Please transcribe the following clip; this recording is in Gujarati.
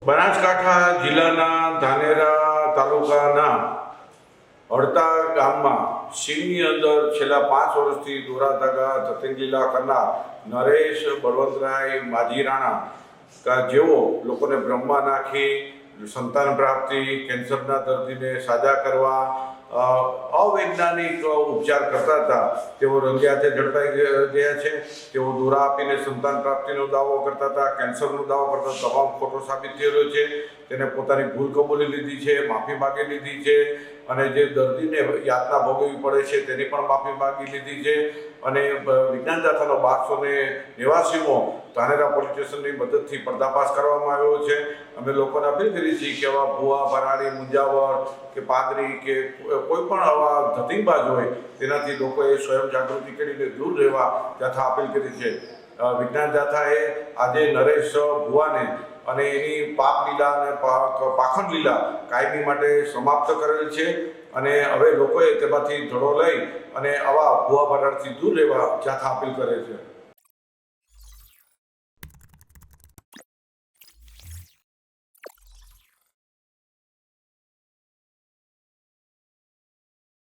બનાસકાંઠા જિલ્લાના ધાનેરા તાલુકાના હડતા ગામમાં સિંગની અંદર છેલ્લા 5 વર્ષથી દોરા ધાગા ધતિંગ લીલા કરનાર નરેશ બળવંતરાય માજી રાણા જેઓ લોકોને બ્રહ્મા નાખી સંતાન પ્રાપ્તિ, કેન્સરના દર્દીને સાજા કરવા અવૈજ્ઞાનિક ઉપચાર કરતા હતા, તેઓ રંગે હાથે ઝડપાઈ ગયા છે। તેઓ દોરા આપીને સંતાન પ્રાપ્તિનો દાવો કરતા હતા, કેન્સરનો દાવો કરતા તમામ ખોટો સાબિત થયેલો છે। તેને પોતાની ભૂલ કબૂલી લીધી છે, માફી માગી લીધી છે અને જે દર્દીને યાતના ભોગવવી પડે છે તેની પણ માફી માગી લીધી છે। અને વિજ્ઞાન જાથાનો 1289મો ધાનેરા પોલીસ સ્ટેશનની મદદથી પર્દાફાશ કરવામાં આવ્યો છે। અમે લોકોને અપીલ કરી છે કે આવા ભુવા, ભરાડી, મુંજાવર કે પાદરી કે કોઈ પણ આવા ધતિંગબાજ હોય તેનાથી લોકોએ સ્વયં જાગૃતિ કરીને દૂર રહેવા જાથા અપીલ કરી છે। વિજ્ઞાન જાથાએ આજે નરેશ ભુવાને અને એની પાપ લીલા અને પાખંડ લીલા કાયમી માટે સમાપ્ત કરેલ છે અને હવે લોકોએ તેમાંથી ધડો લઈ અને આવા ભુવા ભરાડથી દૂર રહેવા જાથા અપીલ કરે છે।